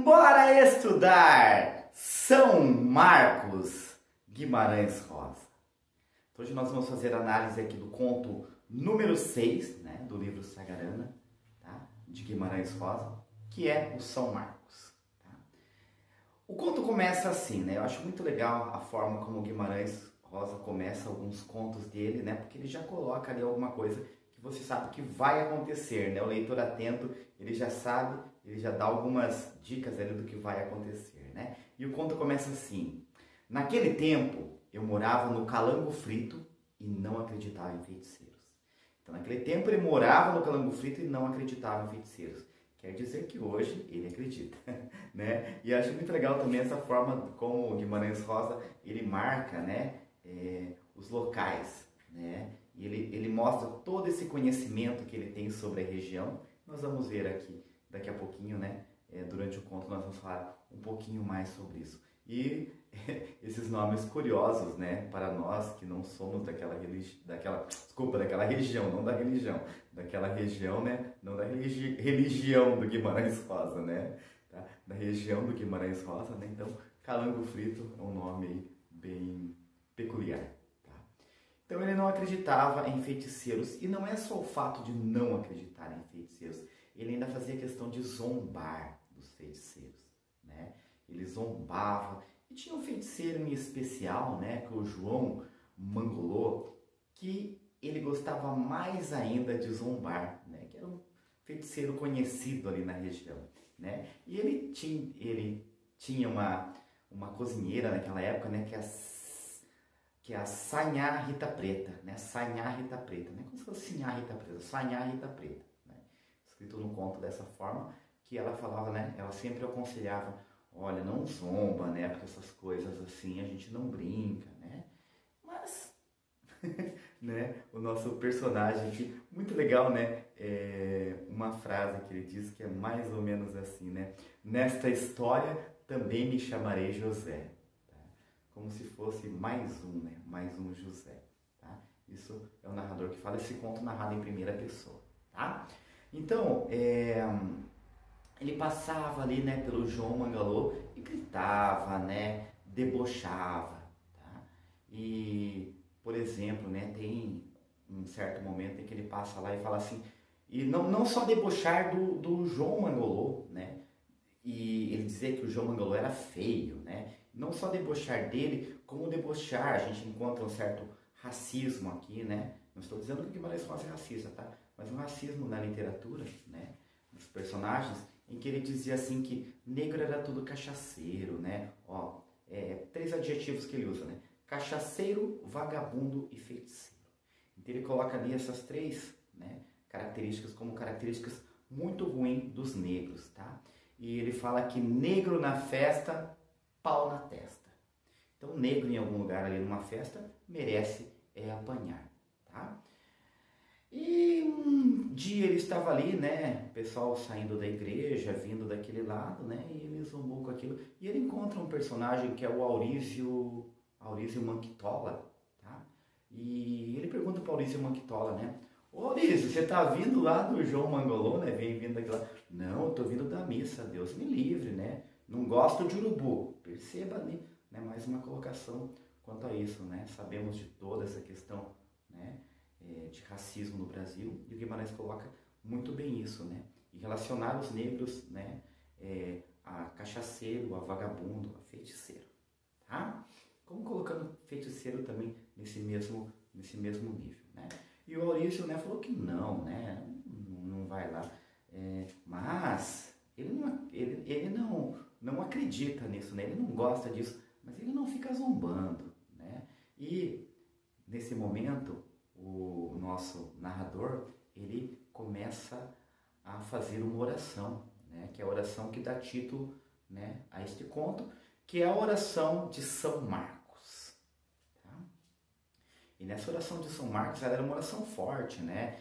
Bora estudar São Marcos Guimarães Rosa. Hoje nós vamos fazer análise aqui do conto número 6, né, do livro Sagarana, tá, de Guimarães Rosa, que é o São Marcos. Tá? O conto começa assim, né? Eu acho muito legal a forma como o Guimarães Rosa começa alguns contos dele, né? Porque ele já coloca ali alguma coisa que você sabe que vai acontecer, né? O leitor atento, ele já sabe, ele já dá algumas dicas ali do que vai acontecer, né? E o conto começa assim: naquele tempo eu morava no Calango Frito e não acreditava em feiticeiros. Então, naquele tempo ele morava no Calango Frito e não acreditava em feiticeiros. Quer dizer que hoje ele acredita, né? E acho muito legal também essa forma como o Guimarães Rosa, ele marca, né, os locais, né? E ele mostra todo esse conhecimento que ele tem sobre a região. Nós vamos ver aqui, daqui a pouquinho, né? Durante o conto nós vamos falar um pouquinho mais sobre isso. E esses nomes curiosos, né, para nós que não somos daquela região, não da religião, daquela região, né, não da religião do Guimarães Rosa, né, tá? Da região do Guimarães Rosa, né, então Calango Frito é um nome aí bem peculiar, tá? Então ele não acreditava em feiticeiros, e não é só o fato de não acreditar em feiticeiros, ele ainda fazia questão de zombar dos feiticeiros, né? Ele zombava. E tinha um feiticeiro em especial, né, que é o João Mangolô, que ele gostava mais ainda de zombar, né, que era um feiticeiro conhecido ali na região, né? E ele tinha uma cozinheira naquela época, né, que é a Sanhá Rita Preta, né? Sanhá Rita Preta, né? Como se fosse Sinhá Rita Preta, Sanhá Rita Preta, né? Escrito no conto dessa forma, que ela falava, né? Ela sempre aconselhava: olha, não zomba, né? Porque essas coisas assim a gente não brinca, né? Mas, né? O nosso personagem aqui, muito legal, né? Uma frase que ele diz que é mais ou menos assim, né? Nesta história também me chamarei José. Tá? Como se fosse mais um, né? Mais um José. Tá? Isso é o narrador que fala, esse conto narrado em primeira pessoa. Tá? Então, ele passava ali, né, pelo João Mangalô e gritava, né, debochava, tá? E, por exemplo, né, tem um certo momento em que ele passa lá e fala assim, e não só debochar do João Mangalô, né, e ele dizia que o João Mangalô era feio, né, não só debochar dele, como debochar, a gente encontra um certo racismo aqui, né, não estou dizendo que o Guimarães Rosa é racista, tá, mas um racismo na literatura, né, dos personagens, em que ele dizia assim que negro era tudo cachaceiro, né? Ó, 3 adjetivos que ele usa, né? Cachaceiro, vagabundo e feiticeiro. Então ele coloca ali essas 3, né, características como características muito ruins dos negros, tá? E ele fala que negro na festa, pau na testa. Então negro em algum lugar ali numa festa merece apanhar, tá? E um dia ele estava ali, né, o pessoal saindo da igreja, vindo daquele lado, né, e ele zombou com aquilo. E ele encontra um personagem que é o Aurísio Manquitola, tá? E ele pergunta para o Aurísio Manquitola, né, ô Aurísio, você tá vindo lá do João Mangolô, né, vem vindo daquela... Não, eu tô vindo da missa, Deus me livre, né, não gosto de urubu. Perceba ali, né, mais uma colocação quanto a isso, né, sabemos de toda essa questão, né, de racismo no Brasil, e o Guimarães coloca muito bem isso, né? E relacionar os negros, né, a cachaceiro, a vagabundo, a feiticeiro, tá? Como colocando feiticeiro também nesse mesmo nível, né? E o Aurísio, né, falou que não, né, não vai lá, mas ele não acredita nisso, né? Ele não gosta disso, mas ele não fica zombando, né? E nesse momento o nosso narrador, ele começa a fazer uma oração, né, que é a oração que dá título, né, a este conto, que é a oração de São Marcos. Tá? E nessa oração de São Marcos, ela era uma oração forte, né,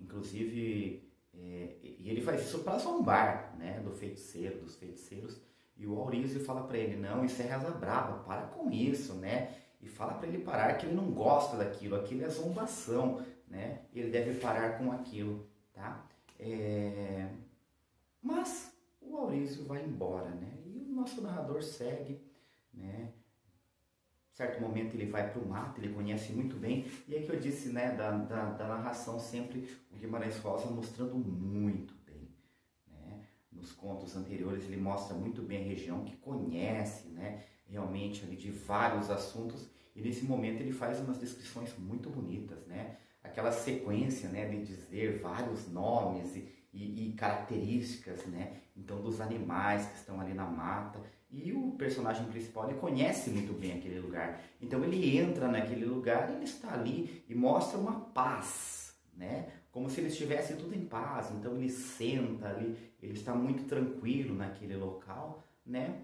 inclusive, e ele faz isso para zombar, né, dos feiticeiros, e o Aurísio fala para ele, não, isso é reza braba, para com isso, né, e fala para ele parar, que ele não gosta daquilo, aquilo é zombação, né? Ele deve parar com aquilo, tá? Mas o Maurício vai embora, né? E o nosso narrador segue, né? Certo momento ele vai para o mato, ele conhece muito bem, e é que eu disse, né, da narração sempre, o Guimarães Rosa mostrando muito bem, né? Nos contos anteriores ele mostra muito bem a região, que conhece, né, realmente ali de vários assuntos, e nesse momento ele faz umas descrições muito bonitas, né? Aquela sequência, né, de dizer vários nomes e características, né, então dos animais que estão ali na mata. E o personagem principal, ele conhece muito bem aquele lugar. Então ele entra naquele lugar e ele está ali e mostra uma paz, né? Como se ele estivesse tudo em paz. Então ele senta ali, ele está muito tranquilo naquele local, né?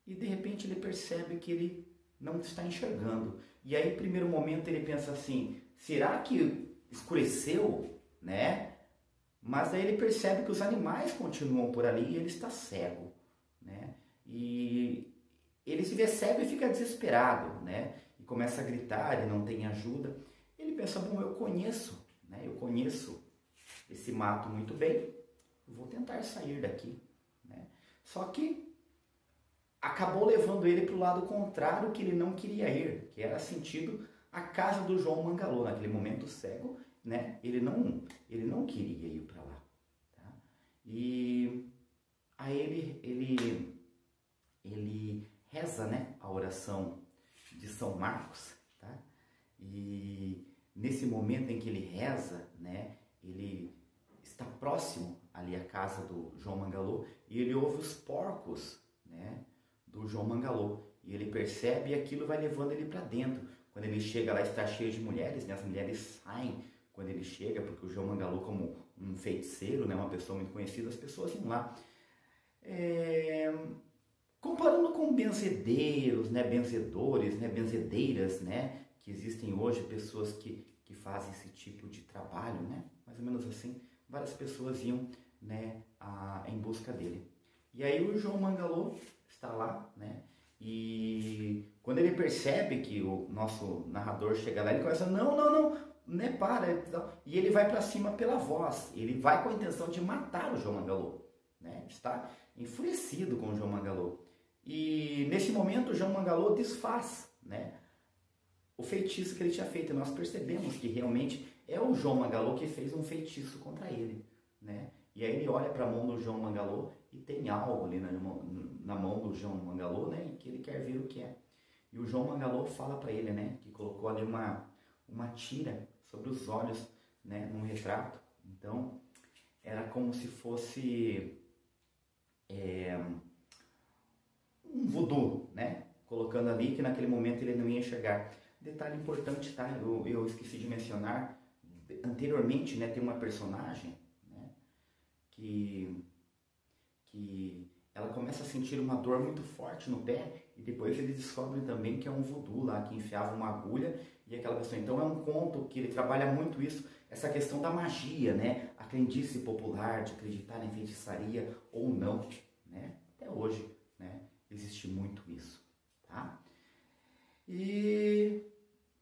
E de repente ele percebe que ele não está enxergando. E aí, no primeiro momento, ele pensa assim, será que escureceu, né? Mas aí ele percebe que os animais continuam por ali e ele está cego, né? E ele se vê cego e fica desesperado, né? E começa a gritar, ele não tem ajuda. Ele pensa, bom, eu conheço, né? Eu conheço esse mato muito bem, eu vou tentar sair daqui, né? Só que acabou levando ele para o lado contrário que ele não queria ir, que era sentido a casa do João Mangalô. Naquele momento cego, né? Ele não queria ir para lá, tá? E aí ele reza, né, a oração de São Marcos, tá? E nesse momento em que ele reza, né, ele está próximo ali à casa do João Mangalô e ele ouve os porcos, né, do João Mangalô, e ele percebe e aquilo vai levando ele para dentro. Quando ele chega lá, está cheio de mulheres, né, as mulheres saem quando ele chega, porque o João Mangalô, como um feiticeiro, né, uma pessoa muito conhecida, as pessoas iam lá. Comparando com benzedeiros, né, benzedores, né, benzedeiras, né, que existem hoje, pessoas que fazem esse tipo de trabalho, né, mais ou menos assim, várias pessoas iam, né, em busca dele. E aí o João Mangalô está lá, né, e quando ele percebe que o nosso narrador chega lá, ele começa, não, né, para, e ele vai para cima pela voz, ele vai com a intenção de matar o João Mangalô, né, está enfurecido com o João Mangalô. E nesse momento o João Mangalô desfaz, né, o feitiço que ele tinha feito. E nós percebemos que realmente é o João Mangalô que fez um feitiço contra ele, né? E aí ele olha para a mão do João Mangalô e tem algo ali na mão do João Mangalô, né, e que ele quer ver o que é. E o João Mangalô fala para ele, né, que colocou ali uma tira sobre os olhos, né, num retrato. Então era como se fosse um voodoo, né? Colocando ali que naquele momento ele não ia enxergar. Detalhe importante, tá? Eu esqueci de mencionar, anteriormente, né, tem uma personagem, né, que ela começa a sentir uma dor muito forte no pé e depois eles descobrem também que é um voodoo lá, que enfiava uma agulha e aquela pessoa. Então é um conto que ele trabalha muito isso, essa questão da magia, né? A crendice popular de acreditar em feitiçaria ou não, né? Até hoje, né, existe muito isso, tá? E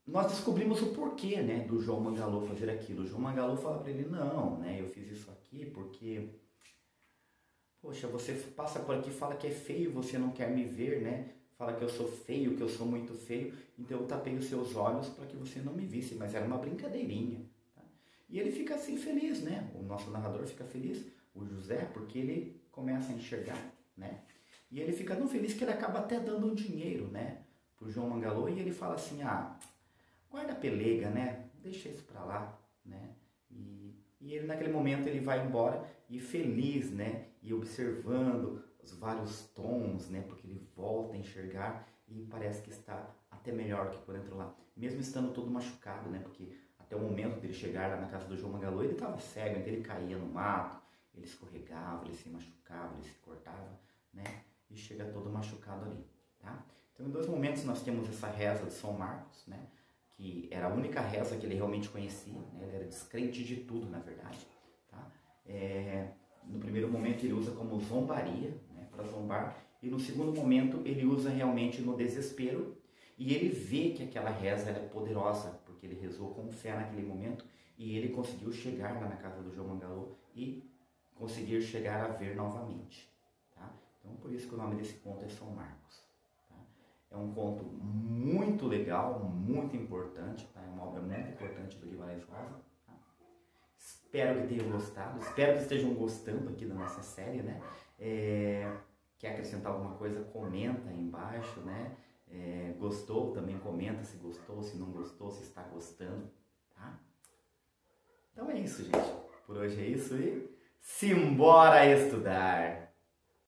nós descobrimos o porquê, né, do João Mangalô fazer aquilo. O João Mangalô fala para ele, não, né, eu fiz isso aqui porque, poxa, você passa por aqui e fala que é feio, você não quer me ver, né? Fala que eu sou feio, que eu sou muito feio, então eu tapei os seus olhos para que você não me visse, mas era uma brincadeirinha, tá? E ele fica assim feliz, né? O nosso narrador fica feliz, o José, porque ele começa a enxergar, né? E ele fica tão feliz que ele acaba até dando um dinheiro, né, pro João Mangalô, e ele fala assim, guarda a pelega, né, deixa isso pra lá, né, e ele naquele momento ele vai embora e feliz, né, e observando os vários tons, né, porque ele volta a enxergar e parece que está até melhor que por dentro lá, mesmo estando todo machucado, né, porque até o momento dele chegar lá na casa do João Mangalô ele estava cego, então ele caía no mato, ele escorregava, ele se machucava, ele se cortava, né, e chega todo machucado ali, tá? Então, em 2 momentos nós temos essa reza de São Marcos, né, que era a única reza que ele realmente conhecia, né, ele era descrente de tudo, na verdade, tá? No primeiro momento ele usa como zombaria, né, para zombar, e no segundo momento ele usa realmente no desespero, e ele vê que aquela reza era poderosa, porque ele rezou com fé naquele momento, e ele conseguiu chegar lá na casa do João Mangalô e conseguir chegar a ver novamente. tá? Então, por isso que o nome desse conto é São Marcos. Tá? É um conto muito legal, muito importante, tá? É uma obra muito importante do Guimarães Rosa. Tá? Espero que tenham gostado, espero que estejam gostando aqui da nossa série, né? Quer acrescentar alguma coisa, comenta aí embaixo, né? Gostou, também comenta se gostou, se não gostou, se está gostando, tá? Então é isso, gente. Por hoje é isso e simbora estudar!